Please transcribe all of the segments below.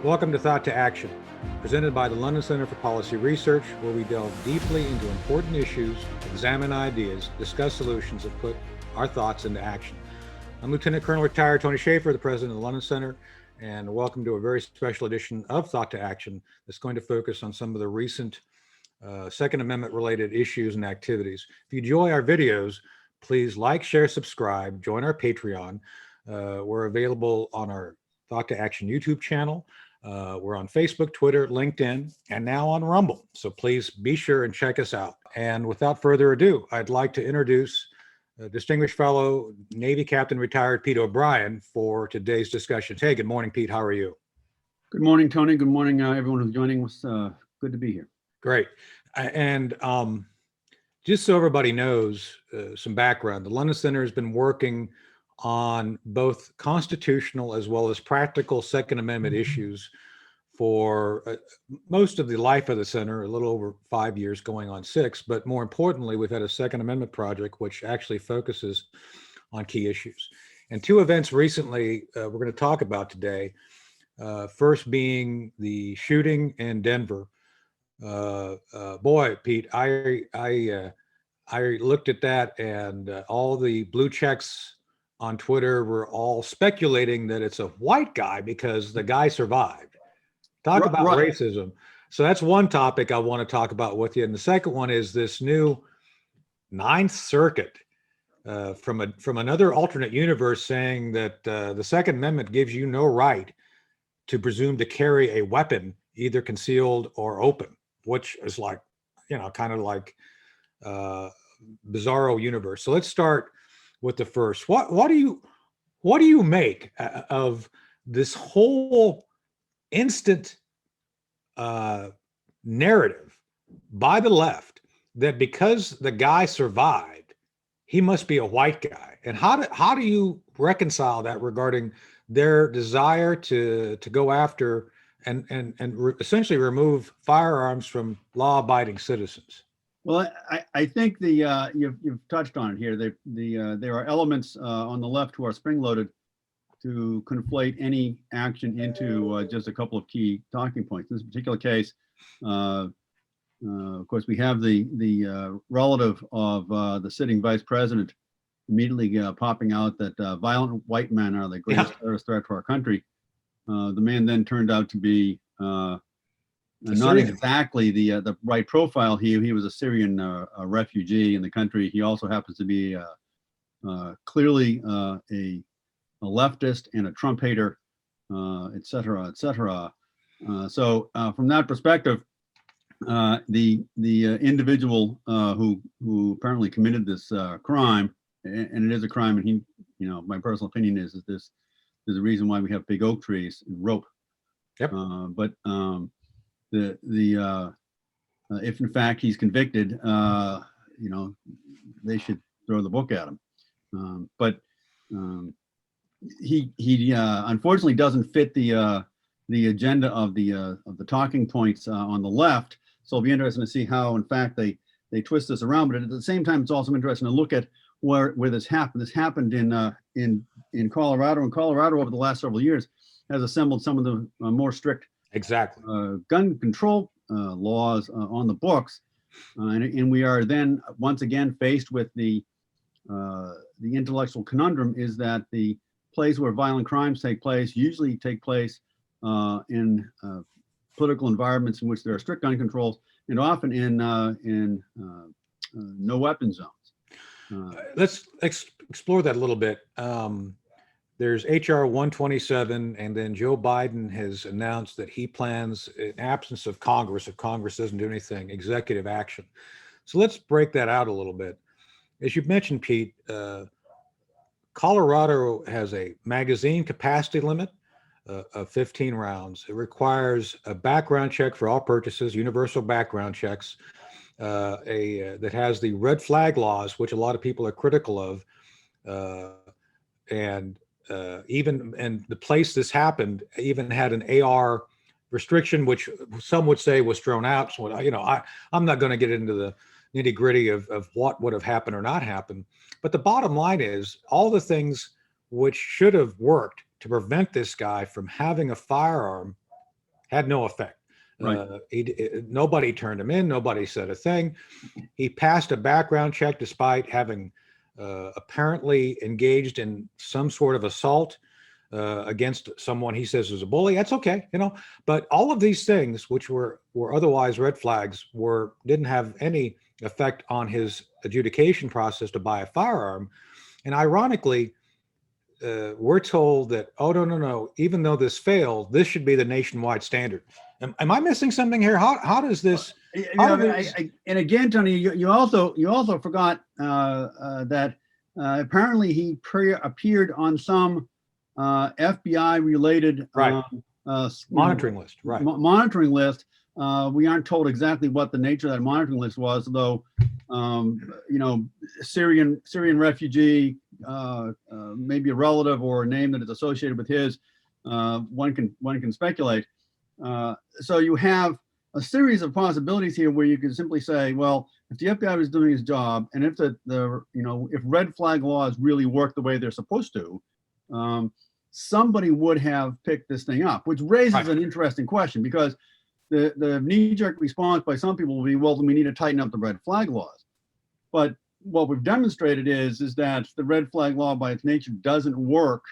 Welcome to Thought to Action, presented by the London Center for Policy Research, where we delve deeply into important issues, examine ideas, discuss solutions, and put our thoughts into action. I'm Lieutenant Colonel Retired Tony Shaffer, the president of the London Center, and welcome to a very special edition of Thought to Action that's going to focus on some of the recent Second Amendment related issues and activities. If you enjoy our videos, please like, share, subscribe, join our Patreon. We're available on our Thought to Action YouTube channel. We're on Facebook, Twitter, LinkedIn, and now on Rumble. So please be sure and check us out. And without further ado, I'd like to introduce distinguished fellow Navy Captain retired Pete O'Brien for today's discussions. Hey, good morning, Pete. How are you? Good morning, Tony. Good morning, everyone who's joining us. Good to be here. Great. And just so everybody knows some background, the London Center has been working on both constitutional as well as practical Second Amendment issues for most of the life of the center, a little over 5 years, going on 6. But more importantly, we've had a Second Amendment project which actually focuses on key issues. And 2 events recently we're going to talk about today. First being the shooting in Denver. Boy, Pete, I looked at that, and all the blue checks on Twitter were all speculating that it's a white guy because the guy survived. Talk about racism. So that's one topic I want to talk about with you. And the second one is this new Ninth Circuit from another alternate universe saying that the Second Amendment gives you no right to presume to carry a weapon, either concealed or open, which is like, kind of like bizarro universe. So let's start with the first. What do you make of this whole instant narrative by the left that because the guy survived, he must be a white guy? And how do you reconcile that regarding their desire to go after and essentially remove firearms from law-abiding citizens? Well, I think you've touched on it here. There are elements on the left who are spring-loaded to conflate any action into just a couple of key talking points. In this particular case, of course, we have the relative of the sitting vice president immediately popping out that violent white men are the greatest terrorist threat to our country. The man then turned out to be not exactly the right profile. He was a Syrian refugee in the country. He also happens to be clearly a leftist and a Trump hater, et cetera, et cetera. So from that perspective, the individual who apparently committed this crime, and it is a crime, and he, my personal opinion is that there's a reason why we have big oak trees and rope. Yep. But if in fact he's convicted, they should throw the book at him. But he unfortunately doesn't fit the agenda of the talking points on the left. So it'll be interesting to see how, in fact, they twist this around. But at the same time, it's also interesting to look at where this happened. This happened in Colorado, and Colorado over the last several years has assembled some of the more strict gun control laws on the books, and we are then once again faced with the intellectual conundrum is that the place where violent crimes usually take place in political environments in which there are strict gun controls, and often in no weapon zones. Let's explore that a little bit. There's HR 127, and then Joe Biden has announced that he plans, in absence of Congress, if Congress doesn't do anything, executive action. So let's break that out a little bit. As you mentioned, Pete, Colorado has a magazine capacity limit of 15 rounds. It requires a background check for all purchases, universal background checks, that has the red flag laws, which a lot of people are critical of, and the place this happened even had an AR restriction, which some would say was thrown out. So, I'm not going to get into the nitty gritty of what would have happened or not happened. But the bottom line is all the things which should have worked to prevent this guy from having a firearm had no effect. Right. Nobody turned him in. Nobody said a thing. He passed a background check despite having apparently engaged in some sort of assault against someone he says was a bully. That's okay, But all of these things, which were otherwise red flags, didn't have any effect on his adjudication process to buy a firearm. And ironically, we're told that, oh, no. Even though this failed, this should be the nationwide standard. Am I missing something here? How does this? And again, Tony, you also forgot that apparently he appeared on some FBI related monitoring list. Right. Monitoring list. We aren't told exactly what the nature of that monitoring list was, though. Syrian refugee, maybe a relative or a name that is associated with his. One can speculate. So you have a series of possibilities here where you can simply say, well, if the FBI was doing his job, and if if red flag laws really work the way they're supposed to, somebody would have picked this thing up, which raises an interesting question, because the knee-jerk response by some people will be, well, then we need to tighten up the red flag laws. But what we've demonstrated is that the red flag law by its nature doesn't work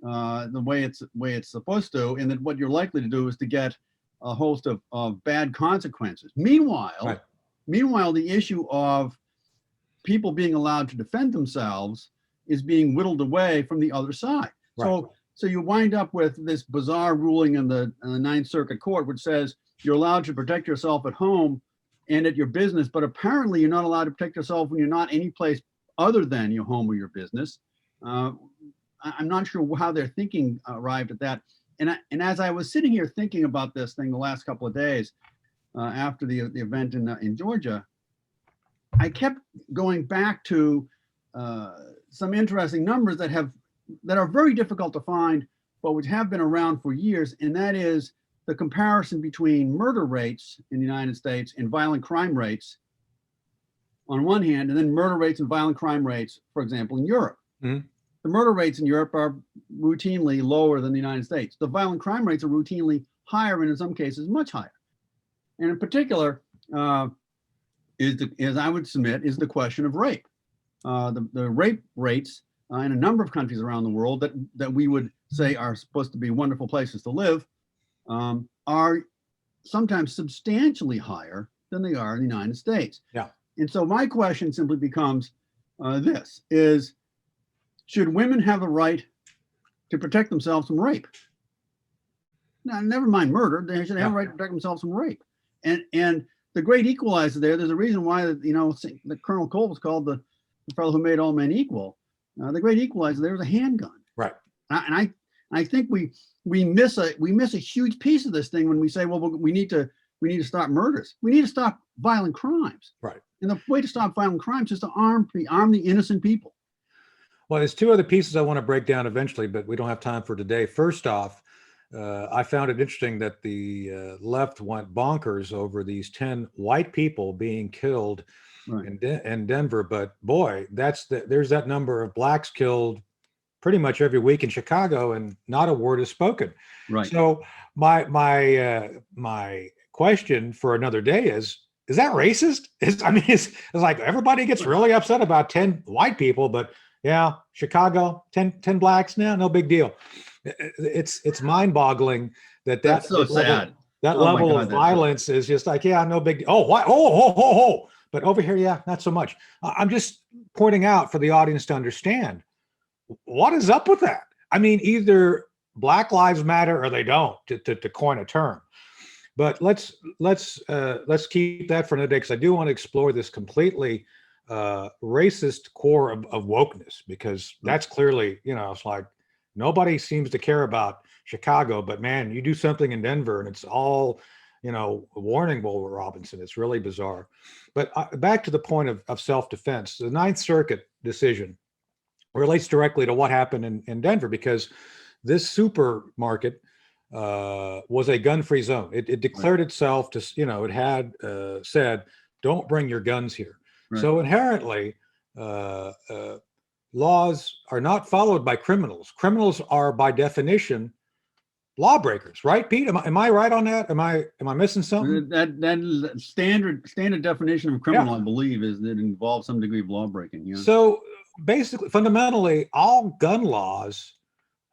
the way it's supposed to, and that what you're likely to do is to get a host of bad consequences. Meanwhile, the issue of people being allowed to defend themselves is being whittled away from the other side. Right. So you wind up with this bizarre ruling in the Ninth Circuit Court, which says you're allowed to protect yourself at home and at your business, but apparently you're not allowed to protect yourself when you're not any place other than your home or your business. I'm not sure how their thinking arrived at that. And as I was sitting here thinking about this thing the last couple of days after the event in Georgia, I kept going back to some interesting numbers that are very difficult to find, but which have been around for years, and that is the comparison between murder rates in the United States and violent crime rates on one hand, and then murder rates and violent crime rates, for example, in Europe. Mm-hmm. The murder rates in Europe are routinely lower than the United States. The violent crime rates are routinely higher, and in some cases much higher. And in particular, as I would submit, is the question of rape. The rape rates in a number of countries around the world that we would say are supposed to be wonderful places to live are sometimes substantially higher than they are in the United States. Yeah. And so my question simply becomes this is, should women have a right to protect themselves from rape? Now, never mind murder, they should have a right to protect themselves from rape. And the great equalizer there's a reason why, the Colonel Cole was called the fellow who made all men equal. The great equalizer there is a handgun. Right. And I think we miss a huge piece of this thing when we say, well, we need to stop murders. We need to stop violent crimes. Right. And the way to stop violent crimes is to arm the innocent people. Well, there's two other pieces I want to break down eventually, but we don't have time for today. First off, I found it interesting that the left went bonkers over these 10 white people being killed in Denver. But boy, there's that number of blacks killed pretty much every week in Chicago, and not a word is spoken. Right. So my question for another day is that racist? It's like everybody gets really upset about 10 white people, but yeah, Chicago, 10 blacks, no big deal. It's mind-boggling that's so sad. That level of violence is just like, yeah, no big deal. Oh, what? Oh. But over here, yeah, not so much. I'm just pointing out for the audience to understand, what is up with that? Either Black Lives Matter or they don't, to coin a term. But let's keep that for another day, because I do want to explore this completely racist core of wokeness, because that's clearly, it's like nobody seems to care about Chicago, but man, you do something in Denver and it's all, warning, Will Robinson. It's really bizarre. But back to the point of self-defense, the Ninth Circuit decision relates directly to what happened in Denver, because this supermarket was a gun-free zone. It declared itself to, it had said, don't bring your guns here. Right. So inherently, laws are not followed by criminals. Criminals are by definition lawbreakers, right, Pete? Am I right on that? Am I missing something? That standard definition of criminal, I believe, is that it involves some degree of law breaking. Yeah. So basically, fundamentally, all gun laws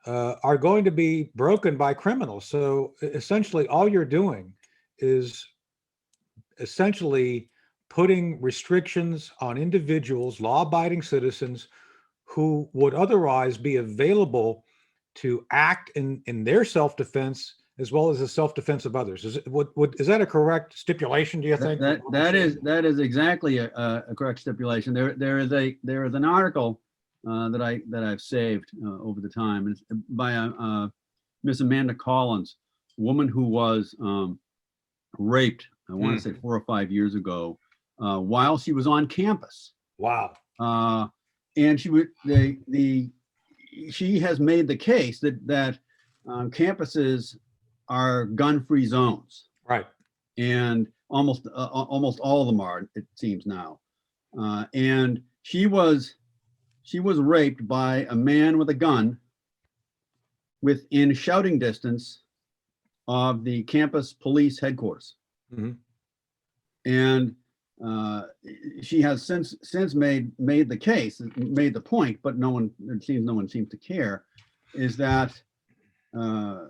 are going to be broken by criminals. So essentially, all you're doing is essentially putting restrictions on individuals, law-abiding citizens, who would otherwise be available to act in their self-defense as well as the self-defense of others. Is that a correct stipulation, do you think? That is exactly a correct stipulation. There is an article that I've saved over the time. It's by Miss Amanda Collins, a woman who was raped, I want to say 4 or 5 years ago, while she was on campus. Wow. And she has made the case that campuses are gun-free zones. Right. And almost all of them are, it seems now. And she was raped by a man with a gun within shouting distance of the campus police headquarters. Mm-hmm. And she has since made the case, made the point, but no one seems to care, is that the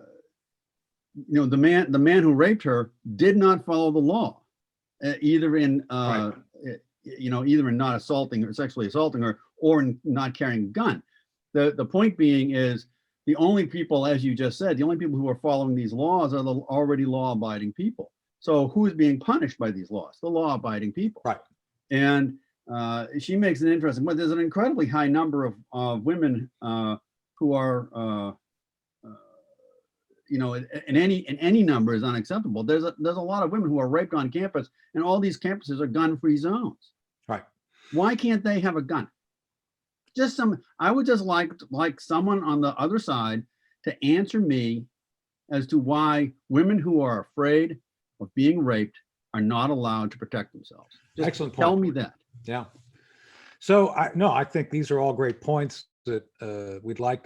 man who raped her did not follow the law, either in Right. either in not assaulting or sexually assaulting her, or in not carrying a gun. The point being is, the only people, as you just said, the only people who are following these laws are the already law-abiding people. So who is being punished by these laws? The law-abiding people. Right. And she makes an interesting point. There's an incredibly high number of women who are, in any number is unacceptable. There's a lot of women who are raped on campus, and all these campuses are gun-free zones. Right. Why can't they have a gun? I would just like someone on the other side to answer me as to why women who are afraid of being raped are not allowed to protect themselves. Just Excellent point. tell me that. Yeah. So I think these are all great points that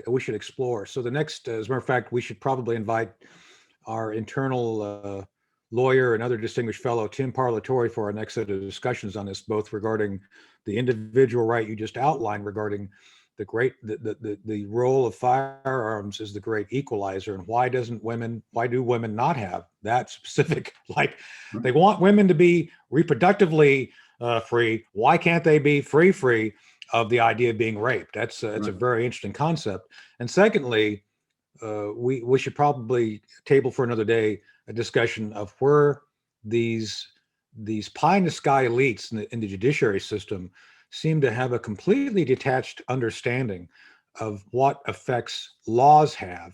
we should explore. So the next, as a matter of fact, we should probably invite our internal lawyer and other distinguished fellow, Tim Parlatore, for our next set of discussions on this, both regarding the individual right you just outlined regarding the role of firearms as the great equalizer, and why do women not have that specific, like, they want women to be reproductively free. Why can't they be free of the idea of being raped? That's a very interesting concept. And secondly, we should probably table for another day a discussion of where these pie in the sky elites in the judiciary system seem to have a completely detached understanding of what effects laws have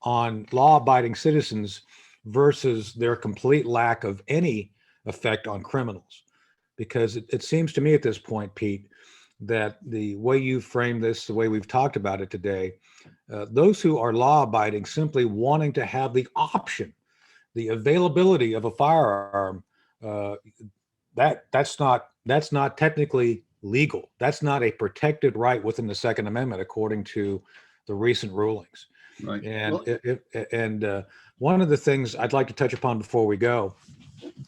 on law-abiding citizens versus their complete lack of any effect on criminals. Because it seems to me at this point, Pete, that the way you frame this, the way we've talked about it today, those who are law-abiding simply wanting to have the option, the availability of a firearm, that's not technically legal. That's not a protected right within the Second Amendment, according to the recent rulings. Right. And one of the things I'd like to touch upon before we go,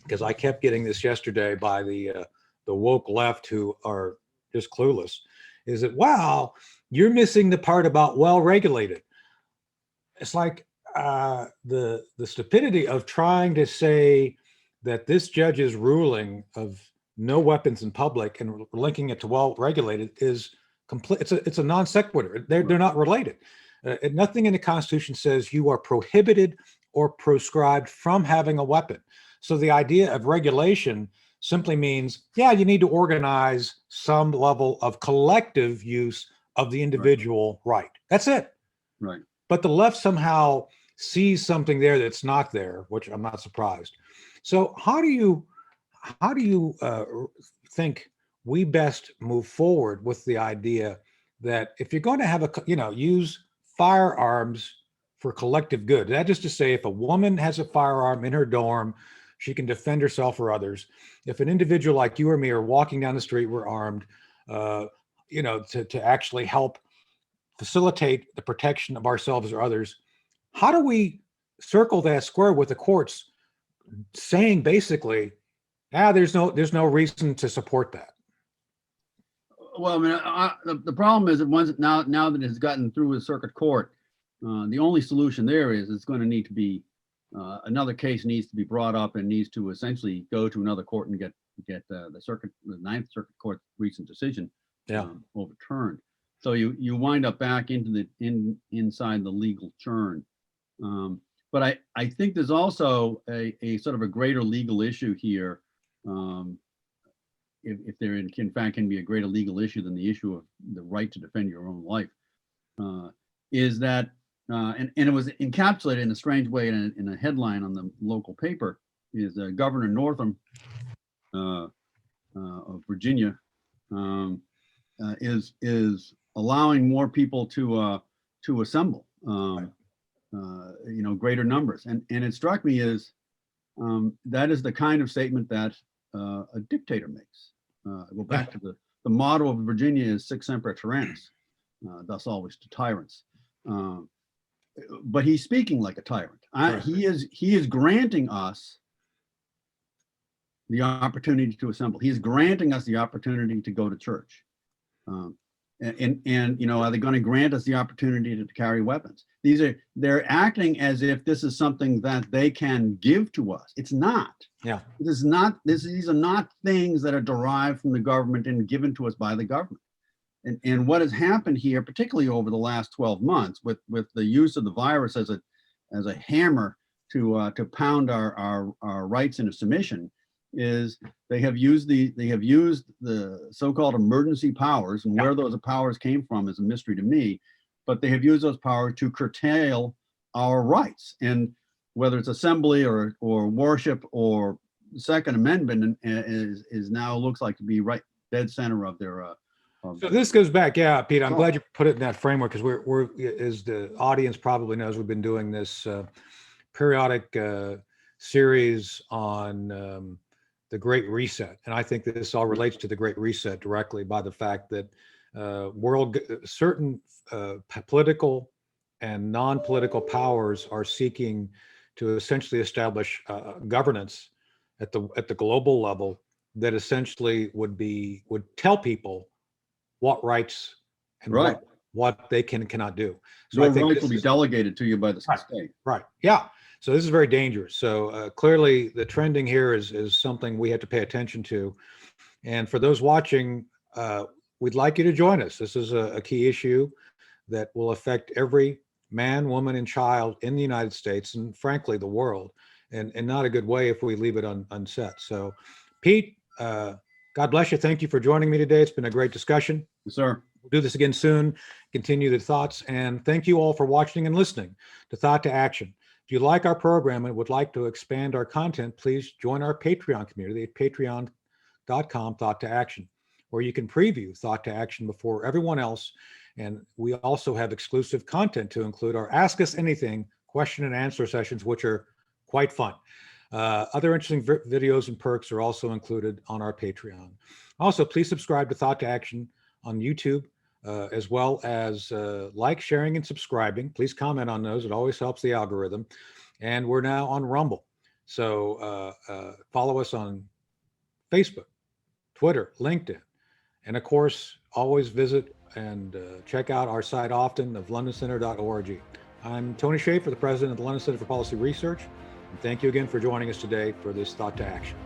because I kept getting this yesterday by the woke left who are just clueless, is that, wow, you're missing the part about well-regulated. It's like the stupidity of trying to say that this judge's ruling of no weapons in public and linking it to well-regulated is complete. It's a non sequitur. They're not related. Nothing in the Constitution says you are prohibited or proscribed from having a weapon. So the idea of regulation simply means, yeah, you need to organize some level of collective use of the individual right. That's it. Right. But the left somehow sees something there that's not there, which I'm not surprised. So how do you think we best move forward with the idea that if you're going to have use firearms for collective good, that is to say, if a woman has a firearm in her dorm, she can defend herself or others. If an individual like you or me are walking down the street, we're armed, to actually help facilitate the protection of ourselves or others. How do we circle that square with the courts saying basically, there's no reason to support that. Well, I mean, the problem is that once now that it's gotten through the circuit court, the only solution there is it's going to need to be another case needs to be brought up and needs to essentially go to another court and get the Ninth Circuit Court's recent decision overturned. So you wind up back into inside the legal churn. But I think there's also a sort of a greater legal issue here. If there in fact can be a greater legal issue than the issue of the right to defend your own life, is that, and it was encapsulated in a strange way in a headline on the local paper, is Governor Northam of Virginia is allowing more people to assemble, greater numbers. And it struck me as that is the kind of statement that a dictator makes. Go back to the motto of Virginia is sic semper tyrannis, thus always to tyrants. But he's speaking like a tyrant. He is granting us the opportunity to assemble. He's granting us the opportunity to go to church. And are they going to grant us the opportunity to carry weapons? They're acting as if this is something that they can give to us. It's not. Yeah. These are not things that are derived from the government and given to us by the government. And what has happened here, particularly over the last 12 months, with the use of the virus as a hammer to pound our rights into submission, is they have used the so-called emergency powers, and where those powers came from is a mystery to me, but they have used those powers to curtail our rights. And whether it's assembly or worship or Second Amendment is now looks like to be right dead center of their. So this goes back, Pete. I'm glad you put it in that framework, because we're as the audience probably knows, we've been doing this periodic series on the Great Reset, and I think that this all relates to the Great Reset directly by the fact that certain political and non-political powers are seeking to essentially establish governance at the global level that essentially would tell people what rights and what they can and cannot do. So Your I think rights will be delegated to you by the state. Right. Yeah. So this is very dangerous. So clearly the trending here is something we have to pay attention to. And for those watching, we'd like you to join us. This is a key issue that will affect every man, woman, and child in the United States, and frankly, the world, and not a good way if we leave it unset. So Pete, God bless you. Thank you for joining me today. It's been a great discussion. Yes, sir. We'll do this again soon, continue the thoughts, and thank you all for watching and listening to Thought to Action. If you like our program and would like to expand our content, please join our Patreon community at patreon.com Thought to Action, where you can preview Thought to Action before everyone else. And we also have exclusive content to include our Ask Us Anything question and answer sessions, which are quite fun. Other interesting videos and perks are also included on our Patreon. Also, please subscribe to Thought to Action on YouTube, as well as like, sharing, and subscribing. Please comment on those. It always helps the algorithm. And we're now on Rumble. So follow us on Facebook, Twitter, LinkedIn. And of course, always visit and check out our site often of londoncenter.org. I'm Tony Shaffer, the president of the London Center for Policy Research. And thank you again for joining us today for this Thought to Action.